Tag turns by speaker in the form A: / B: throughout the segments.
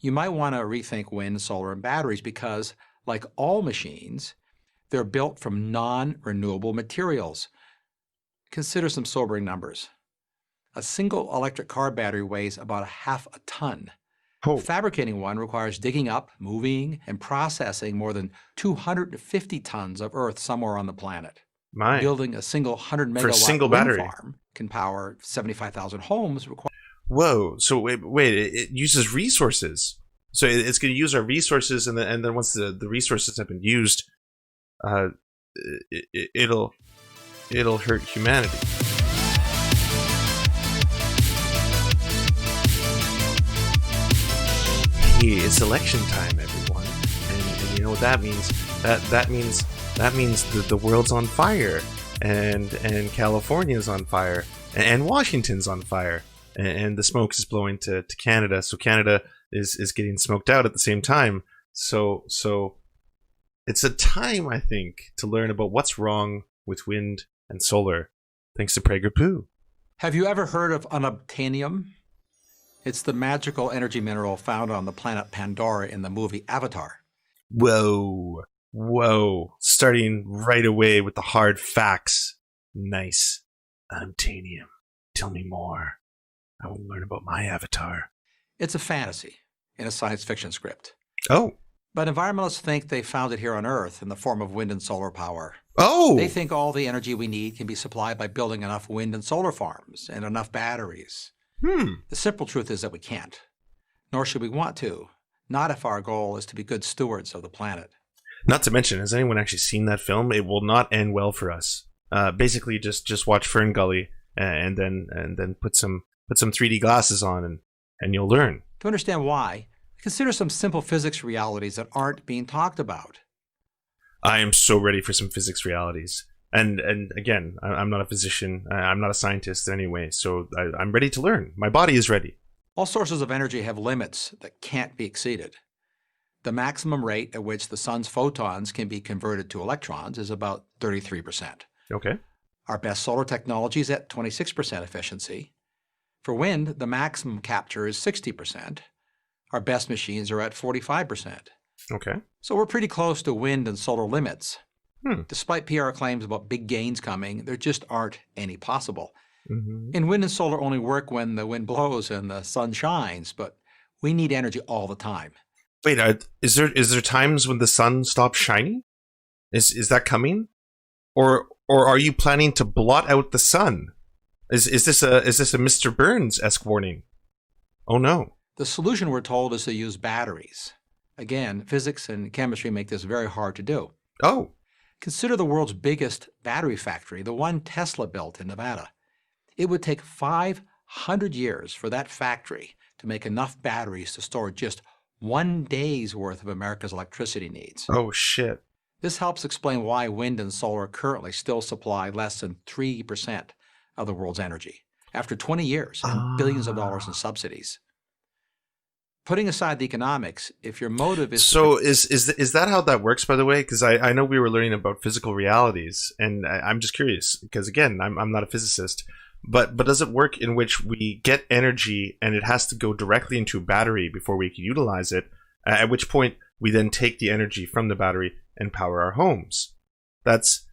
A: You might want to rethink wind, solar, and batteries because, like all machines, they're built from non-renewable materials. Consider some sobering numbers. A single electric car battery weighs about half a ton.
B: Oh,
A: Fabricating one requires digging up, moving, and processing more than 250 tons of earth somewhere on the planet.
B: my.
A: Building a single 100
B: For a
A: megawatt
B: single
A: wind
B: battery.
A: farm can power 75,000 homes.
B: Whoa. So wait, it uses resources. So it's going to use our resources, and then once the resources have been used, it'll hurt humanity. Hey, it's election time, everyone, and you know what that means? That means that the world's on fire, and California's on fire, and Washington's on fire, and the smoke is blowing to Canada. So Canada is getting smoked out at the same time. So it's a time, I think, to learn about what's wrong with wind and solar, thanks to PragerPoo.
A: Have you ever heard of unobtainium? It's the magical energy mineral found on the planet Pandora in the movie Avatar.
B: Whoa. Starting right away with the hard facts. Nice. Unobtainium. Tell me more. I want to learn about my avatar.
A: It's a fantasy in a science fiction script.
B: Oh.
A: But environmentalists think they found it here on Earth in the form of wind and solar power.
B: Oh!
A: They think all the energy we need can be supplied by building enough wind and solar farms and enough batteries. The simple truth is that we can't, nor should we want to, not if our goal is to be good stewards of the planet.
B: Not to mention, has anyone actually seen that film? It will not end well for us. Basically, just watch Fern Gully and then put some 3D glasses on and you'll learn.
A: To understand why, consider some simple physics realities that aren't being talked about.
B: I am so ready for some physics realities. And again, I'm not a physician. I'm not a scientist anyway, so I'm ready to learn. My body is ready.
A: All sources of energy have limits that can't be exceeded. The maximum rate at which the sun's photons can be converted to electrons is about 33%.
B: Okay.
A: Our best solar technology is at 26% efficiency. For wind, the maximum capture is 60%. Our best machines are at 45%.
B: Okay.
A: So we're pretty close to wind and solar limits. Despite PR claims about big gains coming, there just aren't any possible. And wind and solar only work when the wind blows and the sun shines, but we need energy all the time.
B: Wait, is there times when the sun stops shining? Is that coming? Or are you planning to blot out the sun? Is this a Mr. Burns-esque warning? Oh no.
A: The solution, we're told, is to use batteries. Again, physics and chemistry make this very hard to do.
B: Oh.
A: Consider the world's biggest battery factory, the one Tesla built in Nevada. It would take 500 years for that factory to make enough batteries to store just 1 day's worth of America's electricity needs.
B: Oh, shit.
A: This helps explain why wind and solar currently still supply less than 3% of the world's energy, after 20 years and billions of dollars in subsidies. Putting aside the economics, if your motive is
B: so is that how that works, by the way? Because I know we were learning about physical realities, and I'm just curious because again, I'm not a physicist, but does it work in which we get energy and it has to go directly into a battery before we can utilize it? At which point we then take the energy from the battery and power our homes. That's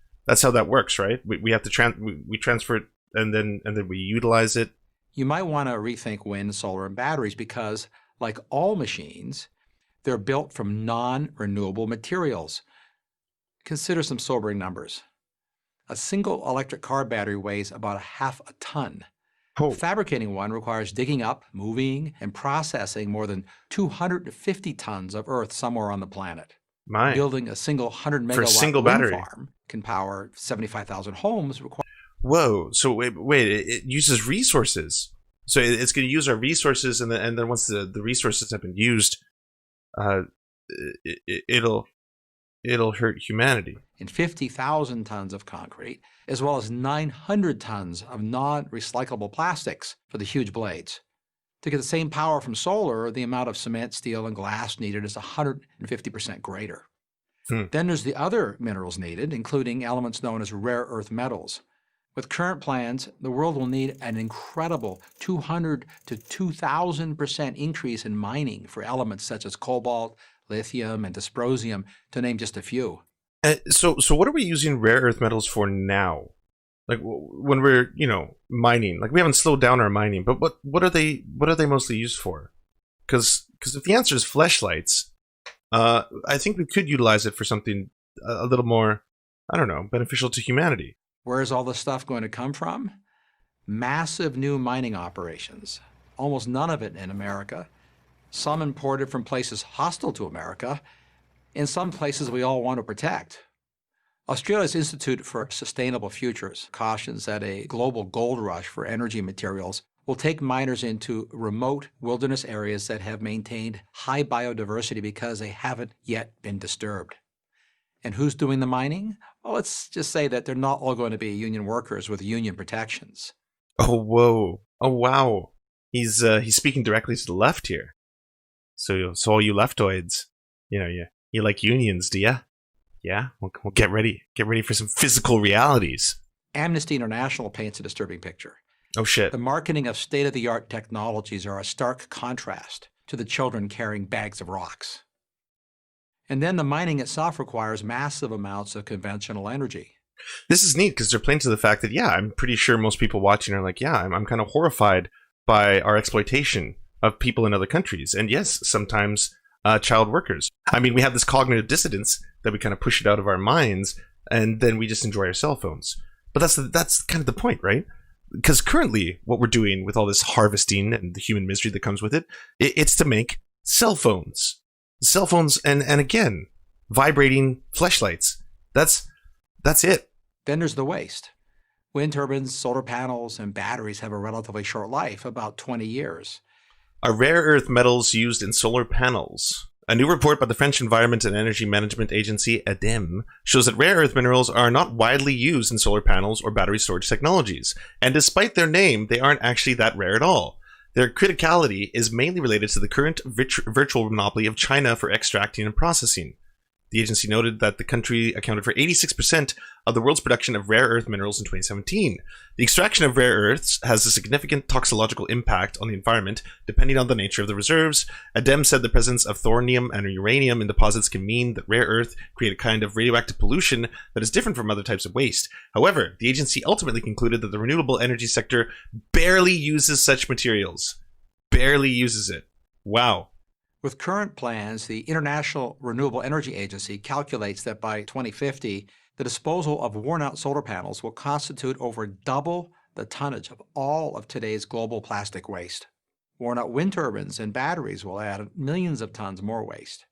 B: how that works, right? We have to we transfer it and then we utilize it.
A: You might want to rethink wind, solar, and batteries because, like all machines, they're built from non-renewable materials. Consider some sobering numbers. A single electric car battery weighs about half a ton.
B: Oh.
A: Fabricating one requires digging up, moving, and processing more than 250 tons of earth somewhere on the planet.
B: My.
A: Building a single 100
B: For a
A: megawatt
B: single
A: wind
B: battery.
A: farm can power 75,000 homes.
B: Whoa. So wait, it uses resources. So it's going to use our resources, and then once the resources have been used, it'll hurt humanity.
A: In 50,000 tons of concrete, as well as 900 tons of non-recyclable plastics for the huge blades. To get the same power from solar, the amount of cement, steel, and glass needed is 150% greater. Then there's the other minerals needed, including elements known as rare earth metals, With current plans, the world will need an incredible 200 to 2,000% increase in mining for elements such as cobalt, lithium, and dysprosium, to name just a few.
B: So what are we using rare earth metals for now? Like when we're mining, like we haven't slowed down our mining, but what are they mostly used for? Because if the answer is fleshlights, I think we could utilize it for something a little more, I don't know, beneficial to humanity.
A: Where's all this stuff going to come from? Massive new mining operations, almost none of it in America, some imported from places hostile to America, in some places we all want to protect. Australia's Institute for Sustainable Futures cautions that a global gold rush for energy materials will take miners into remote wilderness areas that have maintained high biodiversity because they haven't yet been disturbed. And who's doing the mining? Well, let's just say that they're not all going to be union workers with union protections.
B: Oh, whoa. Oh, wow. He's speaking directly to the left here. So all you leftoids, you like unions, do ya? Yeah? Well, get ready. Get ready for some physical realities.
A: Amnesty International paints a disturbing picture.
B: Oh, shit.
A: The marketing of state-of-the-art technologies are a stark contrast to the children carrying bags of rocks. And then the mining itself requires massive amounts of conventional energy.
B: This is neat because they're playing to the fact that, I'm pretty sure most people watching are like, I'm kind of horrified by our exploitation of people in other countries. And yes, sometimes child workers. I mean, we have this cognitive dissonance that we kind of push it out of our minds, and then we just enjoy our cell phones. But that's kind of the point, right? Because currently, what we're doing with all this harvesting and the human misery that comes with it's to make cell phones. Cell phones, and again, vibrating fleshlights. That's it.
A: Then there's the waste. Wind turbines, solar panels, and batteries have a relatively short life, about 20 years.
B: Are rare earth metals used in solar panels? A new report by the French Environment and Energy Management Agency, ADEME, shows that rare earth minerals are not widely used in solar panels or battery storage technologies, and despite their name, they aren't actually that rare at all. Their criticality is mainly related to the current virtual monopoly of China for extracting and processing. The agency noted that the country accounted for 86% of the world's production of rare earth minerals in 2017. The extraction of rare earths has a significant toxicological impact on the environment, depending on the nature of the reserves. ADEME said the presence of thorium and uranium in deposits can mean that rare earth create a kind of radioactive pollution that is different from other types of waste. However, the agency ultimately concluded that the renewable energy sector barely uses such materials. Barely uses it. Wow.
A: With current plans, the International Renewable Energy Agency calculates that by 2050, the disposal of worn-out solar panels will constitute over double the tonnage of all of today's global plastic waste. Worn-out wind turbines and batteries will add millions of tons more waste.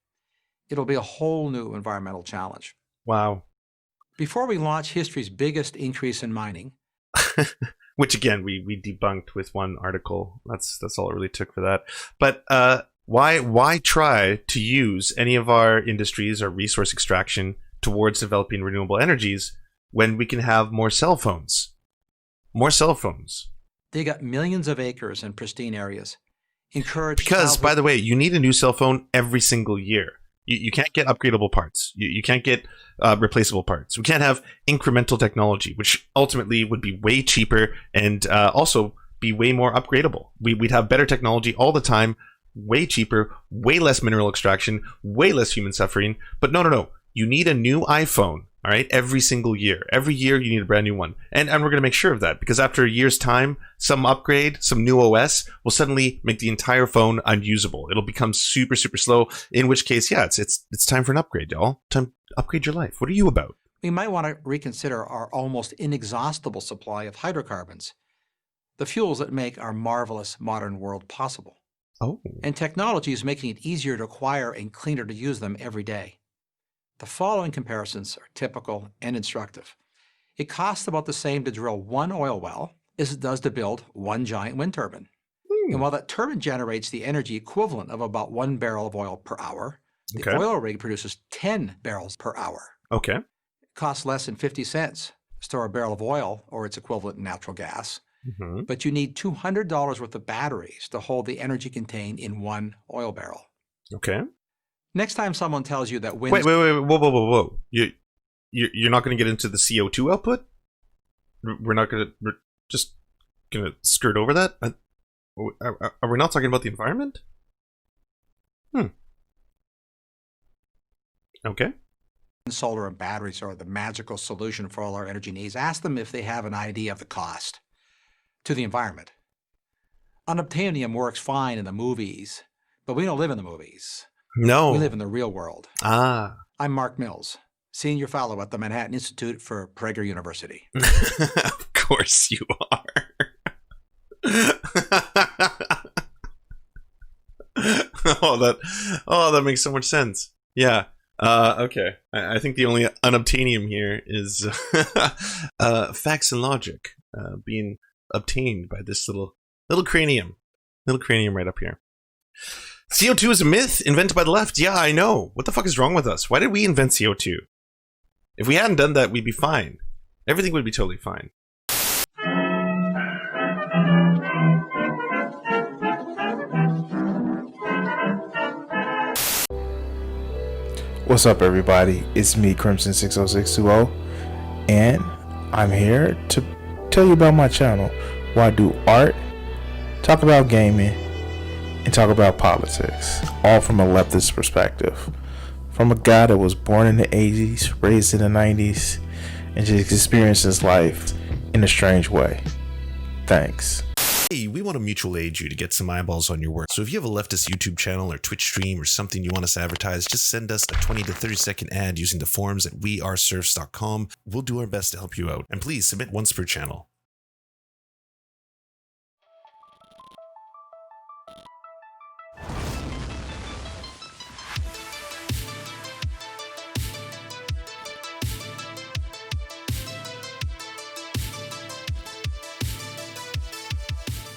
A: It'll be a whole new environmental challenge.
B: Wow. Before
A: we launch history's biggest increase in mining,
B: which again we debunked with one article. That's all it really took for that. But why try to use any of our industries or resource extraction towards developing renewable energies when we can have more cell phones? More cell phones.
A: They got millions of acres in pristine areas.
B: Because, by the way, you need a new cell phone every single year. You can't get upgradable parts. You can't get replaceable parts. We can't have incremental technology, which ultimately would be way cheaper and also be way more upgradable. We'd have better technology all the time, way cheaper, way less mineral extraction, way less human suffering. But no. You need a new iPhone, all right, every single year. Every year you need a brand new one. And we're going to make sure of that, because after a year's time, some upgrade, some new OS will suddenly make the entire phone unusable. It'll become super, super slow, in which case, it's time for an upgrade, y'all. Time to upgrade your life. What are you about?
A: We might want to reconsider our almost inexhaustible supply of hydrocarbons, the fuels that make our marvelous modern world possible.
B: Oh.
A: And technology is making it easier to acquire and cleaner to use them every day. The following comparisons are typical and instructive. It costs about the same to drill one oil well as it does to build one giant wind turbine. And while that turbine generates the energy equivalent of about 1 barrel of oil per hour, the oil rig produces 10 barrels per hour.
B: Okay.
A: It costs less than 50 cents to store a barrel of oil or its equivalent in natural gas.
B: Mm-hmm.
A: But you need $200 worth of batteries to hold the energy contained in one oil barrel.
B: Okay.
A: Next time someone tells you that wind...
B: Wait, whoa. You're not going to get into the CO2 output? we're just gonna skirt over that. Are we not talking about the environment? Okay.
A: Solar and batteries are the magical solution for all our energy needs. Ask them if they have an idea of the cost to the environment. Unobtainium works fine in the movies, but we don't live in the movies.
B: No.
A: We live in the real world.
B: Ah.
A: I'm Mark Mills, Senior Fellow at the Manhattan Institute for Prager University.
B: Of course you are. that makes so much sense. Yeah. Okay. I think the only unobtainium here is facts and logic being obtained by this little cranium right up here. CO2 is a myth invented by the left. Yeah, I know. What the fuck is wrong with us? Why did we invent CO2? If we hadn't done that, we'd be fine. Everything would be totally fine.
C: What's up, everybody? It's me, Crimson60620, and I'm here to tell you about my channel, where I do art, talk about gaming, and talk about politics, all from a leftist perspective. From a guy that was born in the 80s, raised in the 90s, and just experienced his life in a strange way. Thanks.
B: Hey, we want to mutual aid you to get some eyeballs on your work. So if you have a leftist YouTube channel or Twitch stream or something you want us to advertise, just send us a 20 to 30 second ad using the forums at weareserfs.com. We'll do our best to help you out. And please submit once per channel.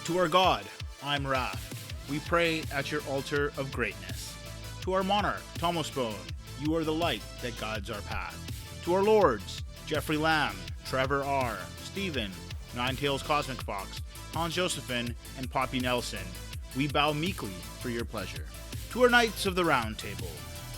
D: To our God, I'm Wrath. We pray at your altar of greatness. To our monarch, Thomas Bone, you are the light that guides our path. To our lords, Jeffrey Lamb, Trevor R., Stephen, Ninetails Cosmic Fox, Hans Josephine, and Poppy Nelson, we bow meekly for your pleasure. To our knights of the Round Table,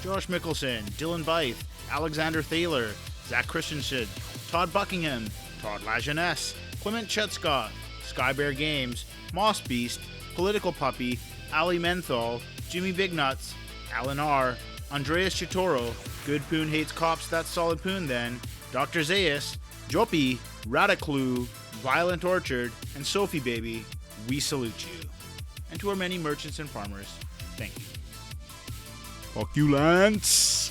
D: Josh Mickelson, Dylan Byth, Alexander Thaler, Zach Christensen, Todd Buckingham, Todd Lajeunesse, Clement Chetska, Skybear Games, Moss Beast, Political Puppy, Ali Menthol, Jimmy Bignuts, Alan R., Andreas Chitoro, Good Poon Hates Cops, That's Solid Poon Then, Dr. Zayas, Joppy, Radiclu, Violent Orchard, and Sophie Baby, we salute you. And to our many merchants and farmers, thank you. Fuck you, Lance!